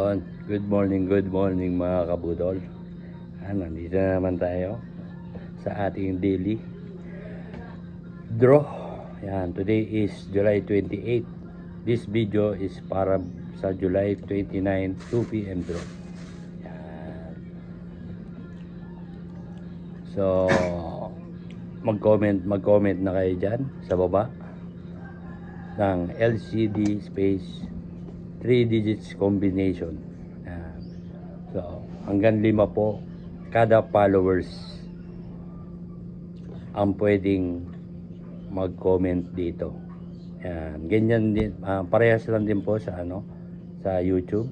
Yun, good morning mga kabudol. Nandito na naman tayo sa ating daily draw. Yan, today is July 28. This video is para sa July 29, 2 p.m. draw. Yan. So, mag-comment na kayo dyan sa baba ng LCD space 3 digits combination. So, hanggang 5 po kada followers ang pwedeng mag-comment dito. Yan, ganyan din, parehas lang din po sa sa YouTube.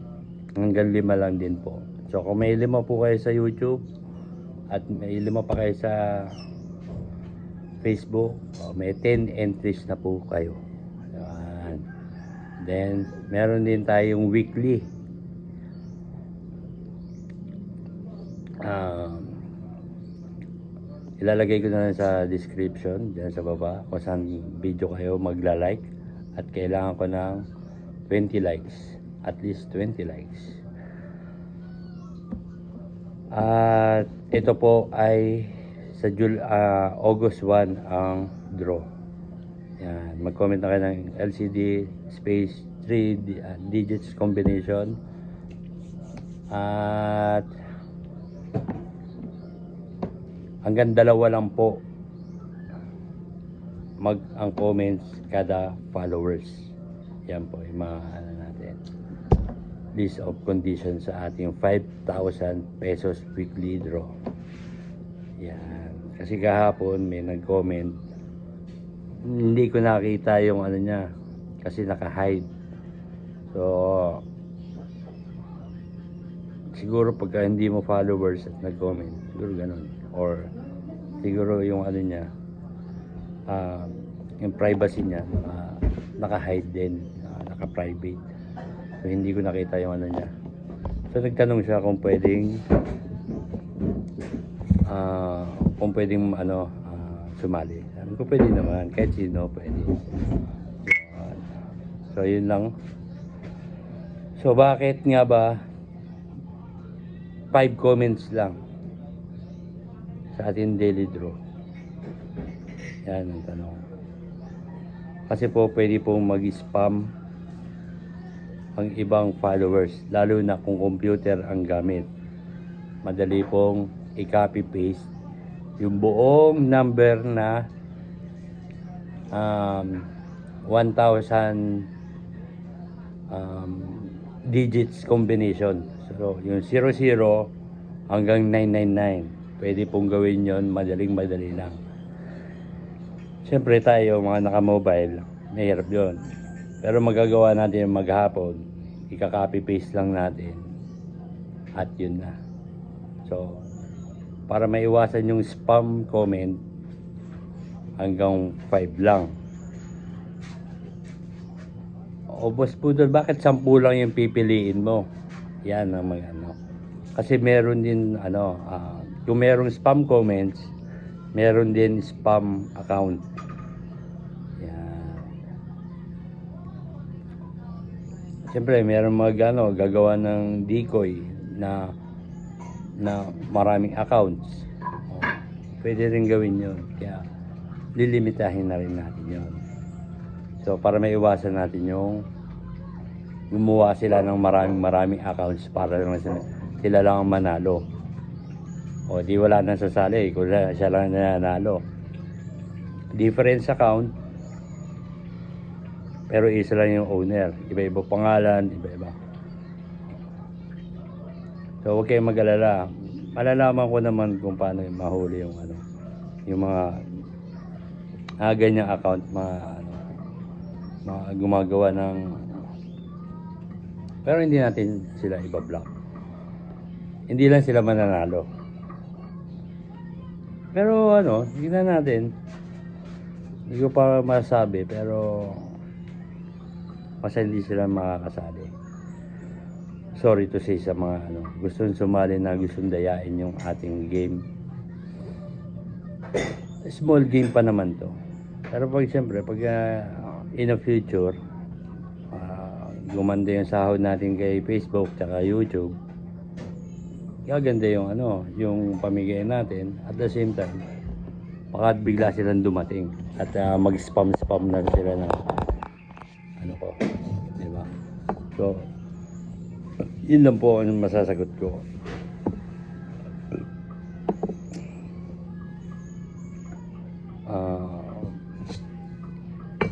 Hanggang 5 lang din po. So, kung may 5 po kayo sa YouTube at may 5 pa kayo sa Facebook, may 10 entries na po kayo. Then, meron din tayong weekly. Ilalagay ko na lang sa description, dyan sa baba, kung saan video kayo magla-like. At kailangan ko ng 20 likes. At least 20 likes. At ito po ay sa August 1 ang draw. Yan, mag-comment na kayo ng LCD space 3 digits combination. At hanggang 2 lang po ang comments kada followers. Yan po yung mga natin list of conditions sa ating 5,000 pesos weekly draw. Yan, kasi kahapon may nag-comment, hindi ko nakita yung niya kasi naka-hide. So siguro pagka hindi mo followers at nag-comment, siguro ganun, or siguro yung niya, yung privacy niya naka-hide din, naka-private. So hindi ko nakita yung niya. So nagtanong siya kung pwedeng sumali. Sabi ko pwede naman, kahit sino pwede. So yun lang. So bakit nga ba 5 comments lang sa ating daily draw? Yan ang tanong. Kasi po pwede pong mag-spam ang ibang followers, lalo na kung computer ang gamit. Madali pong i-copy paste yung buong number na 1,000 digits combination. So yung 00 hanggang 999, pwede pong gawin yon, madali lang. Siyempre tayo mga naka-mobile, mahirap yon. Pero magagawa natin yung maghapon, ika-copy paste lang natin at yun na. So para maiwasan yung spam comment, hanggang 5 lang. O Boss Pudol, bakit 10 lang yung pipiliin mo? Yan ang mga kasi meron din kung merong spam comments, meron din spam account. Yan. Siyempre meron gagawa ng decoy na maraming accounts. Pwede rin gawin yun. Kaya lilimitahin na rin natin yun. So para maiwasan natin yung gumawa sila ng maraming accounts para lang sila lang ang manalo. O di wala nang sasali kung siya lang nanalo. Different account, pero isa lang yung owner. Iba-iba pangalan, iba-iba. So huwag kayong mag-alala. Malalaman ko naman kung paano mahuli yung yung mga ganyang account, mga gumagawa ng, pero hindi natin sila iba-block. Hindi lang sila mananalo. Pero tingnan natin. Hindi ko pa masabi, pero basta hindi sila makakasali. Sorry to say sa mga gustong sumali na gustong dayain yung ating game. Small game pa naman to. Pero siyempre pag in the future gumanda yung sahod natin kay Facebook tsaka YouTube, gaganda yung yung pamigay natin. At the same time, baka bigla silang dumating at mag-spam na sila ng ko, di ba? So, yun lang po ang masasagot ko.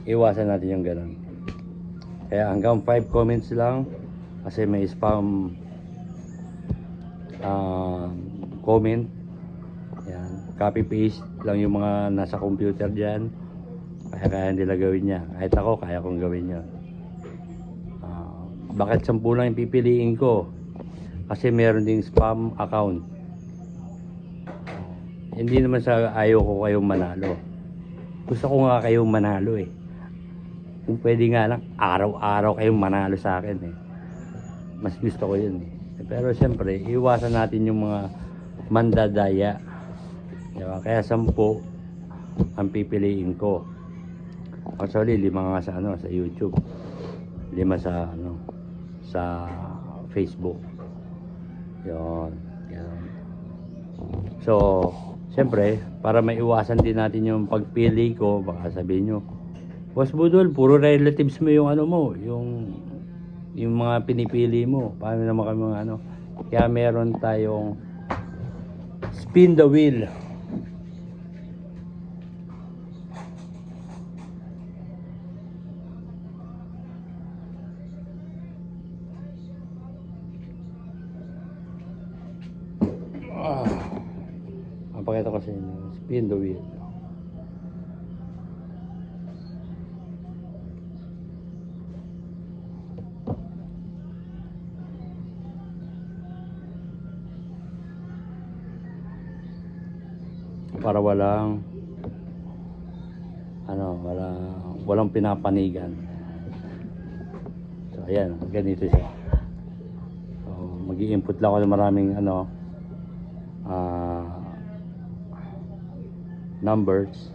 Iwasan natin yung ganun. Kaya hanggang 5 comments lang kasi may spam comment. Yan, copy paste lang yung mga nasa computer dyan. Kaya nila gawin niya. Kahit ako, kaya kong gawin yun. Bakit 10 lang yung pipiliin ko? Kasi meron ding spam account. Hindi naman sa ayaw ko kayong manalo. Gusto ko nga kayong manalo eh. Kung pwede nga lang, araw-araw kayong manalo sa akin eh. Mas gusto ko yun eh. Pero siyempre, iwasan natin yung mga mandadaya. Diba? Kaya 10 ang pipiliin ko. Actually, 5 nga sa sa YouTube. 5 sa Facebook. Yun. So, siyempre, para maiwasan din natin yung pagpili ko, baka sabihin nyo, Boss Budol, puro relatives mo yung yung mga pinipili mo. Paano naman kami Kaya meron tayong spin the wheel. Pakita ko sa inyo. Spin the wheel. Para walang walang pinapanigan. So ayan, ganito siya. So mag-i-input lang ako ng maraming numbers.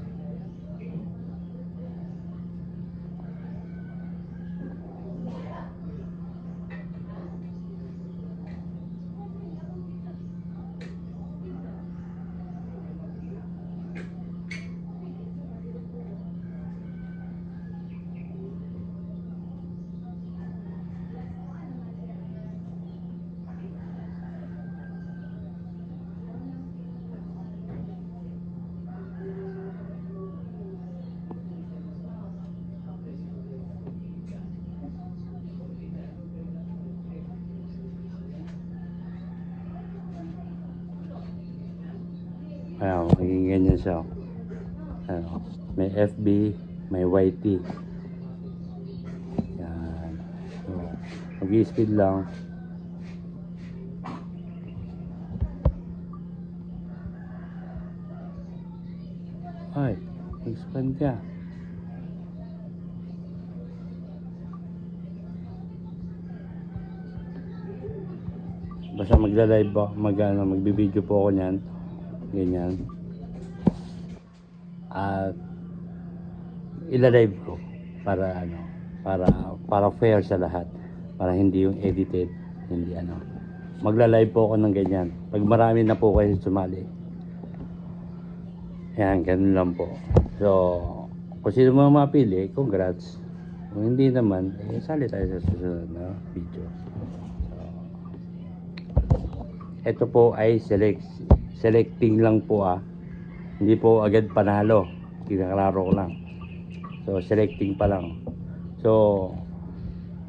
Ayan, magiging ganyan siya. May FB, may YT. Yan. So, mag-i-speed lang. Ay, expand ka. Basta magla-live ba, magbi-video po ako niyan. Ganyan. At ila-live ko para para fair sa lahat, para hindi yung edited, hindi magla-live po ako ng ganyan pag marami na po kayo sumali. Yan, ganun lang po. So kung sino mga mapili, congrats. Kung hindi naman, sali tayo sa susunod na video. So ito po ay selecting lang po hindi po agad panalo, kinaklaro ko lang. So selecting pa lang. So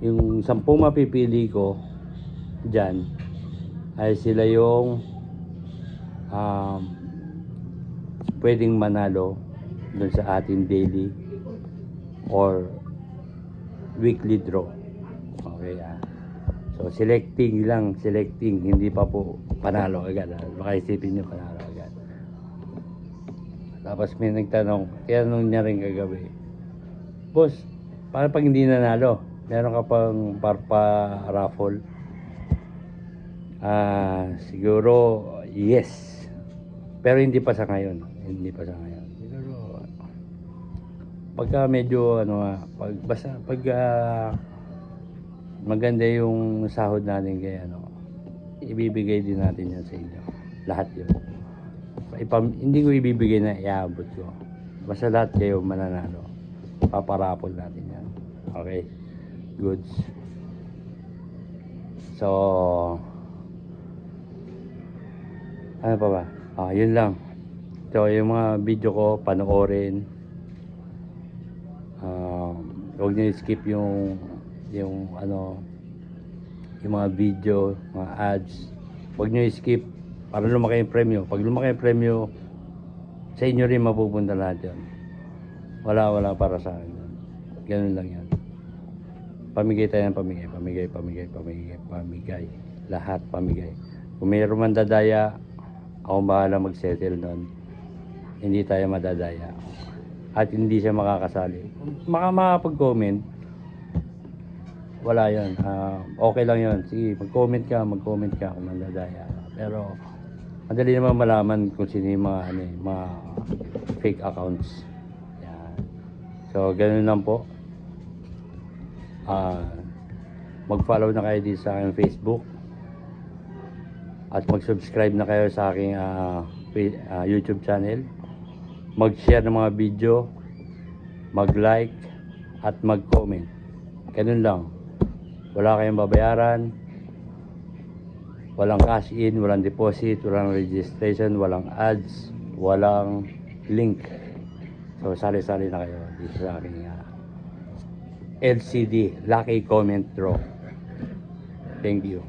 yung 10 mapipili ko dyan ay sila yung pwedeng manalo dun sa ating daily or weekly draw. Okay so selecting, hindi pa po panalo agad. Baka isipin nyo panalo agad. Tapos may tinanong niya rin kagabi, Boss, para pag hindi nanalo, meron ka pang raffle? Siguro yes, pero hindi pa sa ngayon. Siguro pagka medyo pag maganda yung sahod natin kaya ibibigay din natin yan sa inyo. Lahat yun. Hindi ko ibibigay na iaabot ko. Basta lahat kayo mananalo. Paparapol natin yan. Okay? Goods. So, ano pa ba? Yun lang. So, yung mga video ko, panoorin. Huwag niyo skip yung mga video, mga ads. Huwag niyo skip para lumaki yung premyo. Pag lumaki yung premyo, sa inyo rin mapupunta lahat yan. Wala para sa akin. Ganun lang yan. Pamigay tayo ng pamigay. Lahat pamigay. Kung mayroon man dadaya, ako bahala mag-settle nun. Hindi tayo madadaya. At hindi siya makakasali. Makapag-comment, wala yun. Okay lang yun. Sige, mag-comment ka kung mandadaya. Pero, madali naman malaman kung sino yung mga fake accounts. Yan. So, ganun lang po. Mag-follow na kayo dito sa aking Facebook. At mag-subscribe na kayo sa aking YouTube channel. Mag-share ng mga video, mag-like, at mag-comment. Ganun lang. Wala kayong babayaran, walang cash in, walang deposit, walang registration, walang ads, walang link. So, sali-sali na kayo dito sa aking LCD, Lucky Comment Draw. Thank you.